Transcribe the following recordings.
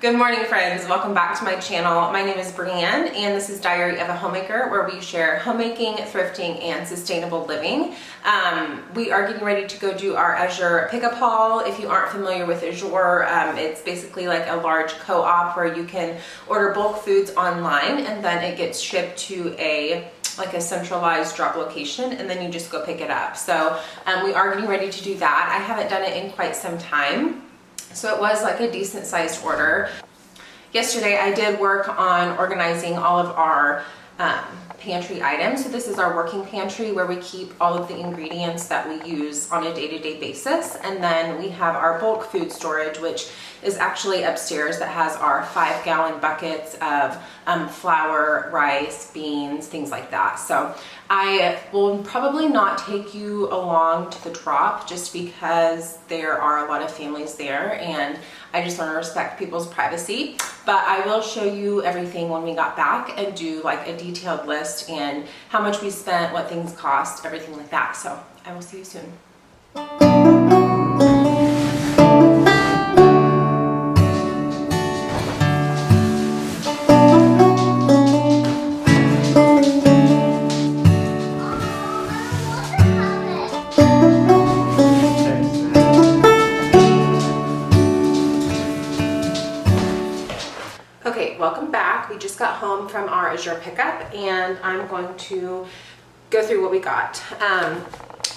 Good morning, friends. Welcome back to my channel. My name is Brianne, and this is Diary of a Homemaker, where we share homemaking, thrifting, and sustainable living. We are getting ready to go do our Azure pickup haul. If you aren't familiar with Azure, it's basically like a large co-op where you can order bulk foods online, and then it gets shipped to a centralized drop location, and then you just go pick it up. So we are getting ready to do that. I haven't done it in quite some time, so it was like a decent sized order. Yesterday I did work on organizing all of our pantry items. So this is our working pantry where we keep all of the ingredients that we use on a day-to-day basis. And then we have our bulk food storage, which is actually upstairs, that has our 5-gallon buckets of flour, rice, beans, things like that. So I will probably not take you along to the drop just because there are a lot of families there and I just want to respect people's privacy. But I will show you everything when we got back and do like a detailed list and how much we spent, what things cost, everything like that. So I will see you soon. Okay, welcome back. We just got home from our Azure pickup and I'm going to go through what we got.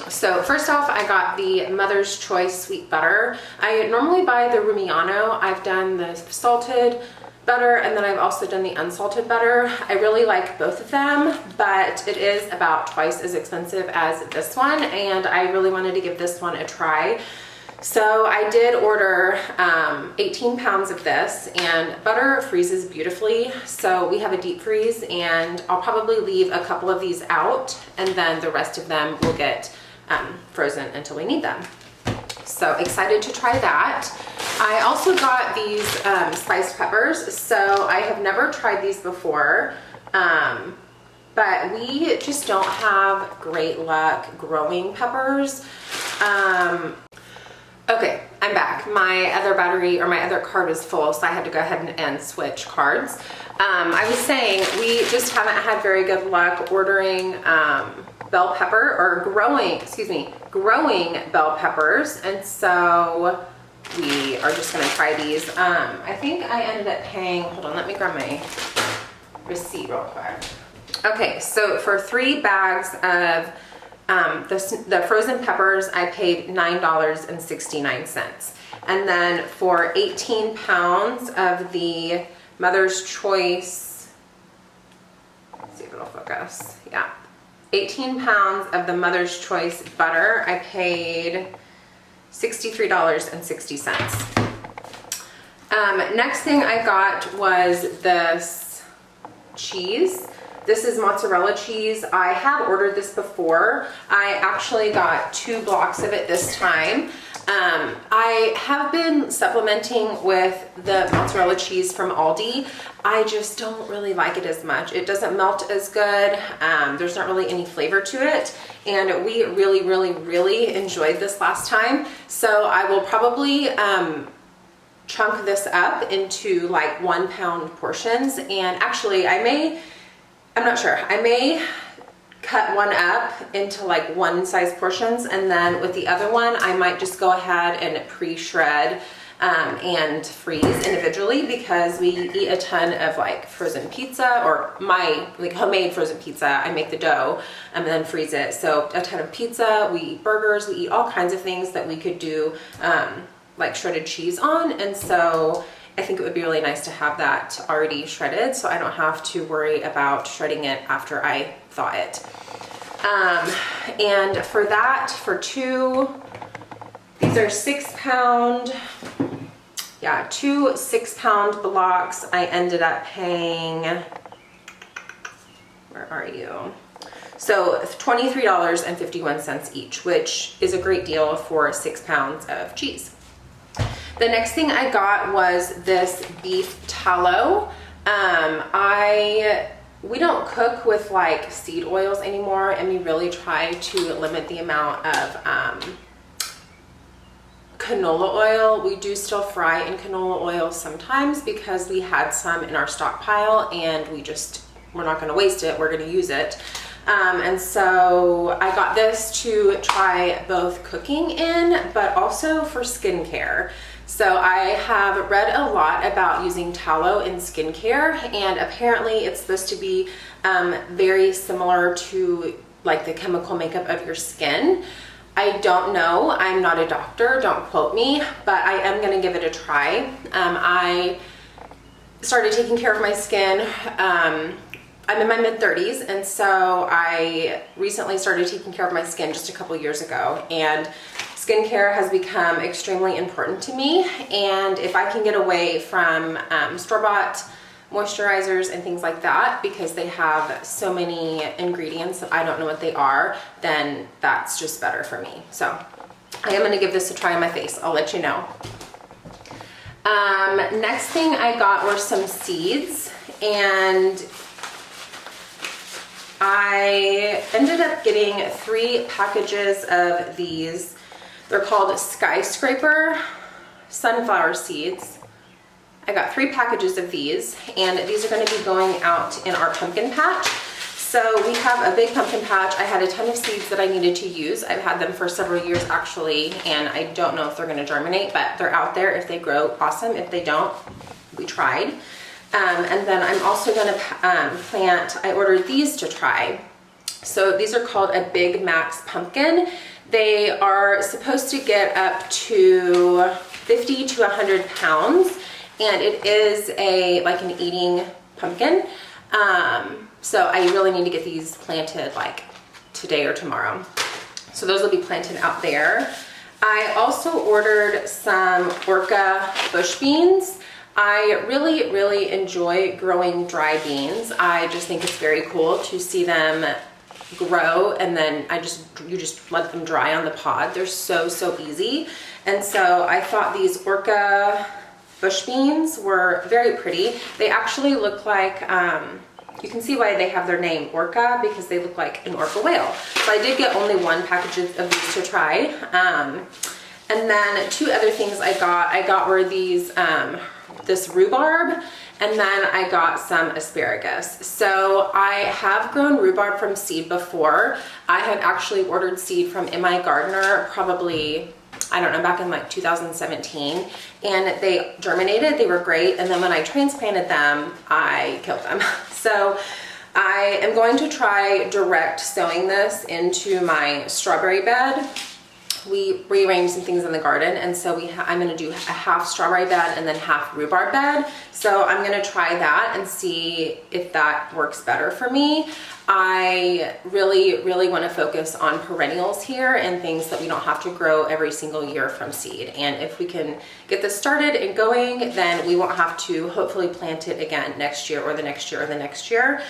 So first off, I got the Mother's Choice sweet butter. I normally buy the Rumiano. I've done the salted butter and then I've also done the unsalted butter. I really like both of them, but it is about twice as expensive as this one, and I really wanted to give this one a try. So I did order 18 pounds of this, and butter freezes beautifully. So we have a deep freeze, and I'll probably leave a couple of these out, and then the rest of them will get frozen until we need them. So excited to try that. I also got these spiced peppers. So I have never tried these before, but we just don't have great luck growing peppers. Okay, I'm back. My other battery or my other card was full, so I had to go ahead and switch cards. I was saying we just haven't had very good luck ordering bell pepper or growing bell peppers, and so we are just gonna try these. I think I ended up paying, hold on, let me grab my receipt real quick. Okay, so for 3 bags of the frozen peppers, I paid $9.69. And then for 18 pounds of the Mother's Choice, let's see if it'll focus, yeah. 18 pounds of the Mother's Choice butter, I paid $63.60. Next thing I got was this cheese. This is mozzarella cheese. I have ordered this before. I actually got 2 blocks of it this time. I have been supplementing with the mozzarella cheese from Aldi. I just don't really like it as much. It doesn't melt as good. There's not really any flavor to it. And we really enjoyed this last time. So I will probably chunk this up into like 1-pound portions. And actually I'm not sure. I may cut one up into like 1-size portions, and then with the other one, I might just go ahead and pre-shred and freeze individually, because we eat a ton of like frozen pizza, or my like homemade frozen pizza. I make the dough and then freeze it. So a ton of pizza, we eat burgers, we eat all kinds of things that we could do like shredded cheese on, and so I think it would be really nice to have that already shredded so I don't have to worry about shredding it after I thaw it. And for that, for 2, these are 6-pound, yeah, 2 6-pound blocks. I ended up paying, where are you? So $23.51 each, which is a great deal for 6 pounds of cheese. The next thing I got was this beef tallow. We don't cook with like seed oils anymore, and we really try to limit the amount of canola oil. We do still fry in canola oil sometimes because we had some in our stockpile and we're not going to waste it. We're going to use it. And so I got this to try both cooking in, but also for skincare. So I have read a lot about using tallow in skincare, and apparently it's supposed to be very similar to like the chemical makeup of your skin. I don't know. I'm not a doctor. Don't quote me, but I am going to give it a try. I started taking care of my skin. I'm in my mid-30s, and so I recently started taking care of my skin just a couple years ago, and skincare has become extremely important to me. And if I can get away from store-bought moisturizers and things like that, because they have so many ingredients that I don't know what they are, then that's just better for me. So I am going to give this a try on my face. I'll let you know. Next thing I got were some seeds, and I ended up getting 3 packages of these. They're called skyscraper sunflower seeds. I got 3 packages of these, and these are going to be going out in our pumpkin patch. So we have a big pumpkin patch. I had a ton of seeds that I needed to use. I've had them for several years actually, and I don't know if they're going to germinate, but they're out there. If they grow, awesome. If they don't, we tried. And then I'm also going to plant, I ordered these to try. So these are called a Big Max pumpkin. They are supposed to get up to 50 to 100 pounds, and it is like an eating pumpkin. So I really need to get these planted like today or tomorrow. So those will be planted out there. I also ordered some Orca bush beans. I really, really enjoy growing dry beans. I just think it's very cool to see them grow, and then you just let them dry on the pod. They're so easy. And so I thought these Orca bush beans were very pretty. They actually look like, you can see why they have their name Orca, because they look like an orca whale. So I did get only 1 package of these to try. And then 2 other things I got were these, this rhubarb, and then I got some asparagus. So I have grown rhubarb from seed before. I had actually ordered seed from M.I. Gardener probably, I don't know, back in like 2017, and they germinated. They were great, and then when I transplanted them, I killed them. So I am going to try direct sowing this into my strawberry bed. We rearranged some things in the garden, and so I'm going to do a half strawberry bed and then half rhubarb bed. So I'm going to try that and see if that works better for me. I really, really want to focus on perennials here and things that we don't have to grow every single year from seed. And if we can get this started and going, then we won't have to hopefully plant it again next year or the next year or the next year.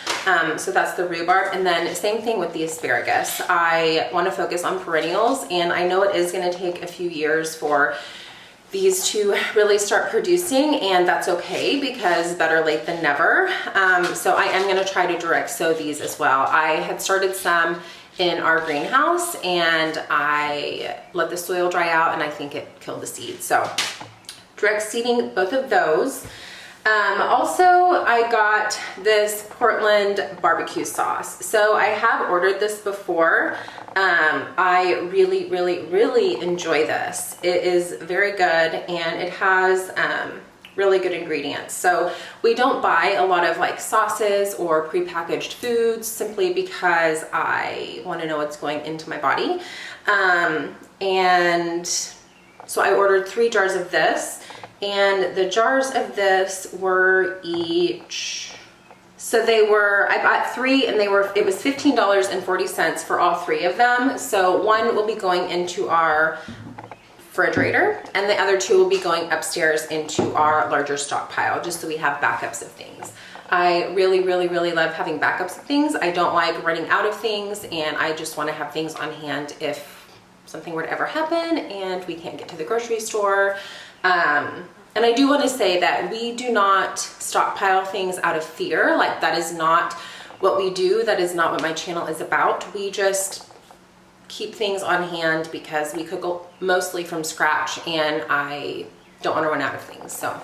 So that's the rhubarb. And then same thing with the asparagus. I want to focus on perennials, and I know it is going to take a few years for these to really start producing, and that's okay because better late than never. So I am going to try to direct sow these as well. I had started some in our greenhouse, and I let the soil dry out, and I think it killed the seeds. So direct seeding both of those. Also, I got this Portland barbecue sauce. So I have ordered this before. I really, really, really enjoy this. It is very good, and it has really good ingredients. So we don't buy a lot of like sauces or prepackaged foods simply because I want to know what's going into my body. And so I ordered 3 jars of this. And the jars of this were each, so I bought 3, and it was $15.40 for all 3 of them. So 1 will be going into our refrigerator, and the other 2 will be going upstairs into our larger stockpile, just so we have backups of things. I really, really, really love having backups of things. I don't like running out of things, and I just want to have things on hand if something were to ever happen and we can't get to the grocery store. And I do want to say that we do not stockpile things out of fear. Like, that is not what we do. That is not what my channel is about. We just keep things on hand because we cook mostly from scratch and I don't want to run out of things. So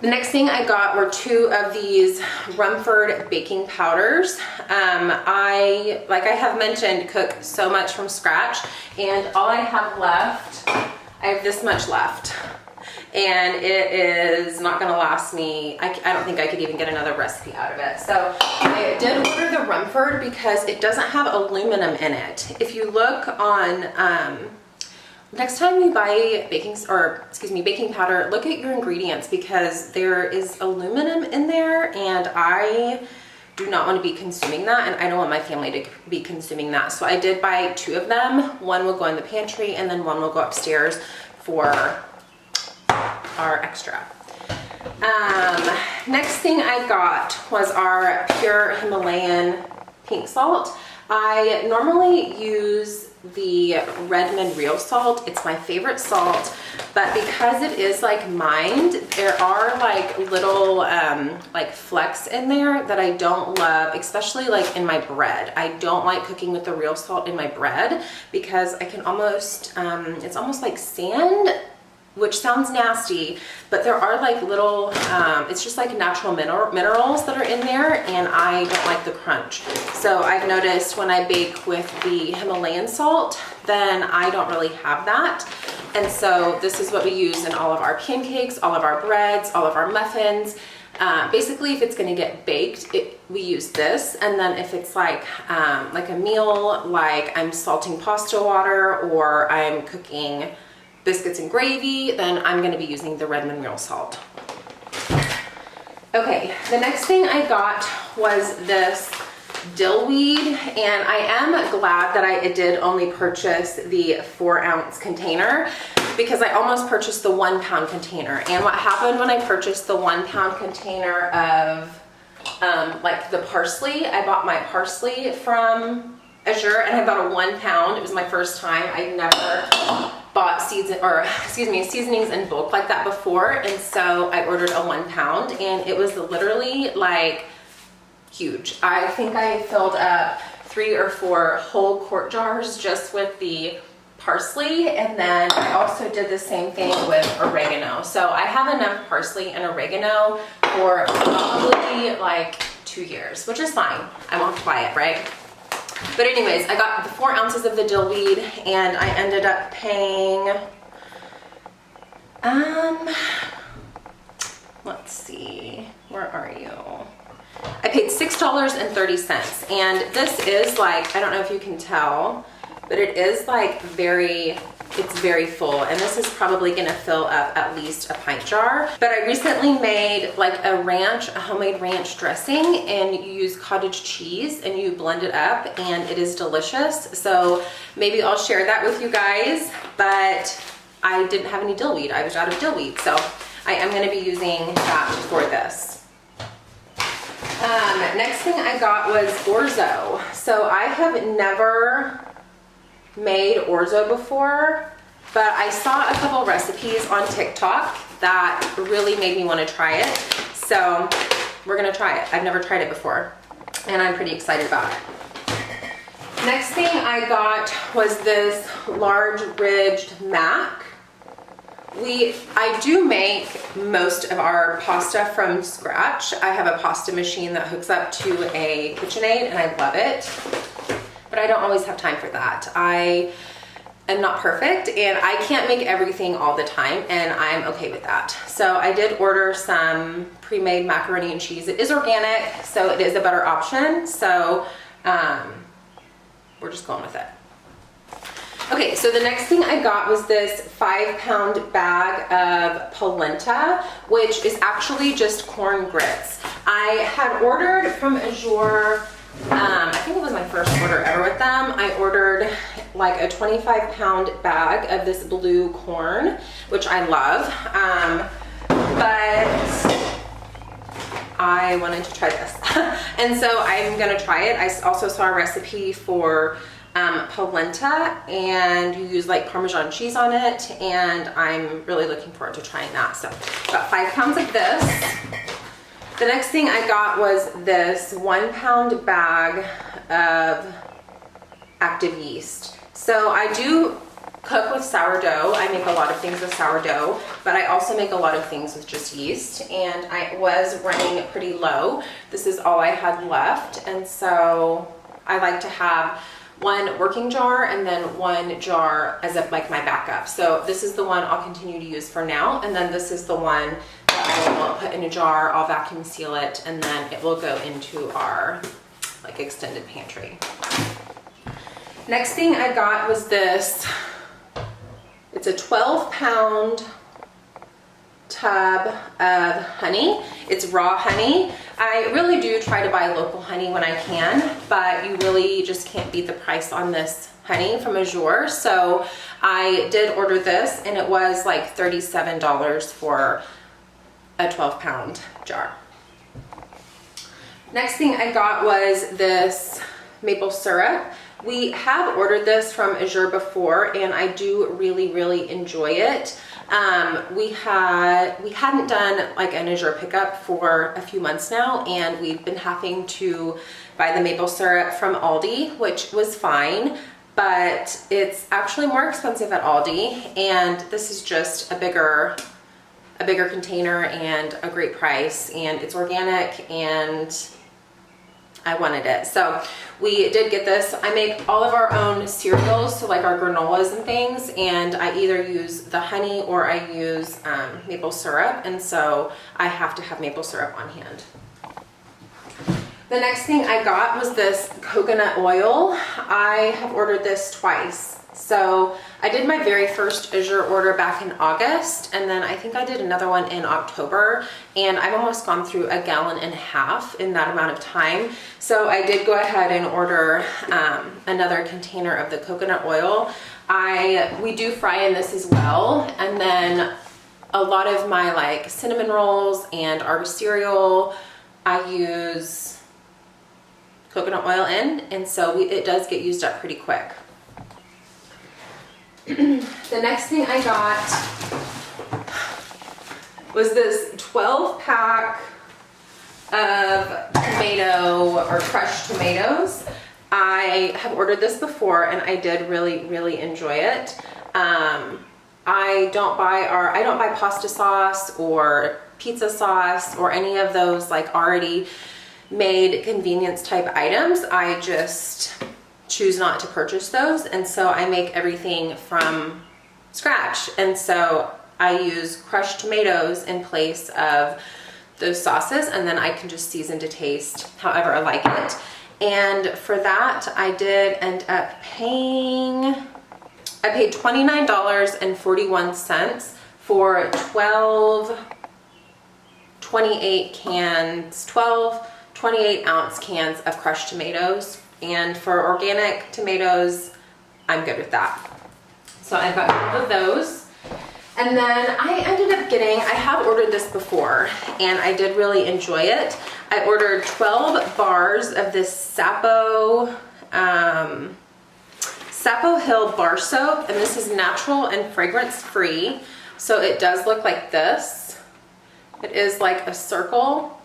the next thing I got were 2 of these Rumford baking powders. Like I have mentioned, cook so much from scratch, and all I have left, I have this much left. And it is not gonna last me, I don't think I could even get another recipe out of it. So I did order the Rumford because it doesn't have aluminum in it. If you look on, next time you buy baking powder, look at your ingredients because there is aluminum in there and I do not want to be consuming that, and I don't want my family to be consuming that. So I did buy 2 of them. One will go in the pantry and then one will go upstairs for our extra. Next thing I got was our pure Himalayan pink salt. I normally use the Redmond real salt. It's my favorite salt, but because it is like mined, there are like little like flecks in there that I don't love, especially like in my bread. I don't like cooking with the real salt in my bread because I can almost, it's almost like sand, which sounds nasty, but there are like little, it's just like natural minerals that are in there, and I don't like the crunch. So I've noticed when I bake with the Himalayan salt, then I don't really have that. And so this is what we use in all of our pancakes, all of our breads, all of our muffins. Basically, if it's gonna get baked, we use this. And then if it's like a meal, like I'm salting pasta water or I'm cooking biscuits and gravy, then I'm gonna be using the Redmond real salt. Okay, the next thing I got was this dill weed, and I am glad that I did only purchase the 4-ounce container because I almost purchased the 1-pound container. And what happened when I purchased the 1-pound container of like the parsley, I bought my parsley from Azure and I bought a 1 pound. It was my first time. I'd never bought seasonings in bulk like that before, and so I ordered a 1 pound, and it was literally like huge. I think I filled up 3 or 4 whole quart jars just with the parsley, and then I also did the same thing with oregano. So I have enough parsley and oregano for probably like 2 years, which is fine. I won't have to buy it, right? But anyways, I got the 4 ounces of the dill weed, and I ended up paying, let's see, where are you? I paid $6.30, and this is like, I don't know if you can tell, but it is like it's very full, and this is probably gonna fill up at least a pint jar. But I recently made like a homemade ranch dressing, and you use cottage cheese and you blend it up, and it is delicious. So maybe I'll share that with you guys, but I didn't have any dill weed. I was out of dill weed, so I am gonna be using that for this. Next thing I got was orzo. So I have never made orzo before, but I saw a couple recipes on TikTok that really made me want to try it. So we're gonna try it. I've never tried it before, and I'm pretty excited about it. Next thing I got was this large ridged mac. I do make most of our pasta from scratch. I have a pasta machine that hooks up to a KitchenAid, and I love it. But I don't always have time for that. I am not perfect, and I can't make everything all the time, and I'm okay with that. So I did order some pre-made macaroni and cheese. It is organic, so it is a better option. So we're just going with it. Okay, so the next thing I got was this 5-pound bag of polenta, which is actually just corn grits. I had ordered from Azure, I think it was my first order ever with them. I ordered like a 25-pound bag of this blue corn, which I love, but I wanted to try this. And so I'm gonna try it. I also saw a recipe for polenta, and you use like Parmesan cheese on it, and I'm really looking forward to trying that. So got 5 pounds of this. The next thing I got was this 1-pound bag of active yeast. So I do cook with sourdough. I make a lot of things with sourdough, but I also make a lot of things with just yeast, and I was running pretty low. This is all I had left, and so I like to have one working jar and then one jar as a, like my backup. So this is the one I'll continue to use for now, and then this is the one that I will put in a jar, I'll vacuum seal it, and then it will go into our like extended pantry. Next thing I got was this. It's a 12-pound tub of honey. It's raw honey. I really do try to buy local honey when I can, but you really just can't beat the price on this honey from Azure. So I did order this, and it was like $37 for a 12-pound jar. Next thing I got was this maple syrup. We have ordered this from Azure before, and I do really enjoy it. We hadn't done like an Azure pickup for a few months now, and we've been having to buy the maple syrup from Aldi, which was fine, but it's actually more expensive at Aldi, and this is just a bigger container and a great price, and it's organic, and I wanted it. So we did get this. I make all of our own cereals, so like our granolas and things, and I either use the honey or I use maple syrup, and so I have to have maple syrup on hand. The next thing I got was this coconut oil. I have ordered this twice. So I did my very first Azure order back in August, and then I think I did another one in October, and I've almost gone through 1.5 gallons in that amount of time. So I did go ahead and order another container of the coconut oil. We do fry in this as well, and then a lot of my like cinnamon rolls and our cereal, I use coconut oil in, and so it does get used up pretty quick. The next thing I got was this 12-pack of tomato or crushed tomatoes. I have ordered this before, and I did really enjoy it. I don't buy pasta sauce or pizza sauce or any of those like already made convenience type items. I just choose not to purchase those, and so I make everything from scratch, and so I use crushed tomatoes in place of those sauces, and then I can just season to taste however I like it. And for that I did end up I paid $29.41 for 12 28-ounce cans of crushed tomatoes. And for organic tomatoes, I'm good with that. So I've got 12 of those. And then I have ordered this before, and I did really enjoy it. I ordered 12 bars of this Sapo Hill bar soap, and this is natural and fragrance free. So it does look like this. It is like a circle.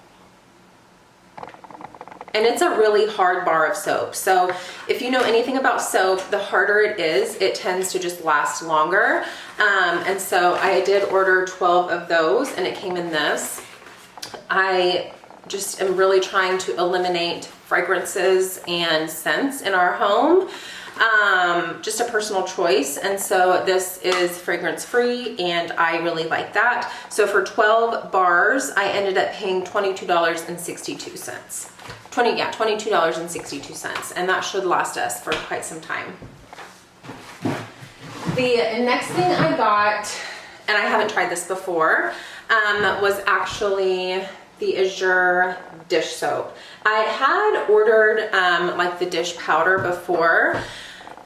And it's a really hard bar of soap. So if you know anything about soap, the harder it is, it tends to just last longer. And so I did order 12 of those, and it came in this. I just am really trying to eliminate fragrances and scents in our home. Just a personal choice, and so this is fragrance free, and I really like that. So for 12 bars I ended up paying $22.62. $22.62, and that should last us for quite some time. The next thing I got, and I haven't tried this before, was actually the Azure dish soap. I had ordered like the dish powder before,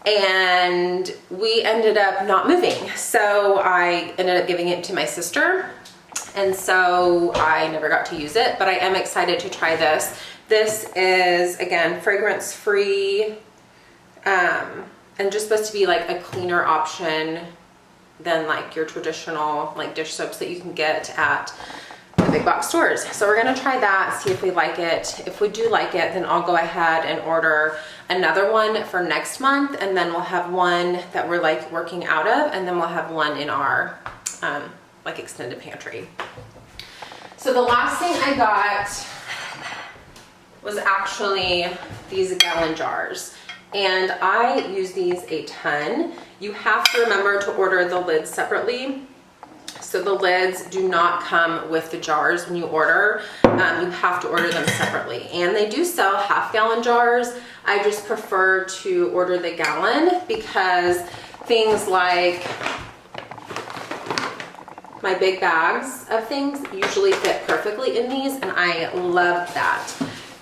and we ended up not moving, so I ended up giving it to my sister, and so I never got to use it, but I am excited to try this. This is, again, fragrance free, and just supposed to be like a cleaner option than like your traditional like dish soaps that you can get at the big box stores. So we're gonna try that, see if we like it. If we do like it, then I'll go ahead and order another one for next month, and then we'll have one that we're like working out of, and then we'll have one in our like extended pantry. So the last thing I got was actually these gallon jars. And I use these a ton. You have to remember to order the lids separately. So the lids do not come with the jars when you order. You have to order them separately. And they do sell half-gallon jars. I just prefer to order the gallon because things like my big bags of things usually fit perfectly in these, and I love that.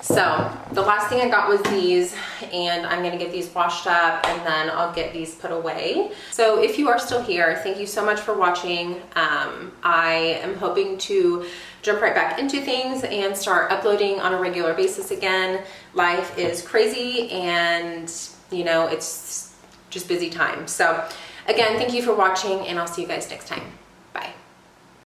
So the last thing I got was these, and I'm gonna get these washed up and then I'll get these put away. So if you are still here, thank you so much for watching. I am hoping to jump right back into things and start uploading on a regular basis again. Life is crazy and you know, it's just busy time. So again, thank you for watching, and I'll see you guys next time.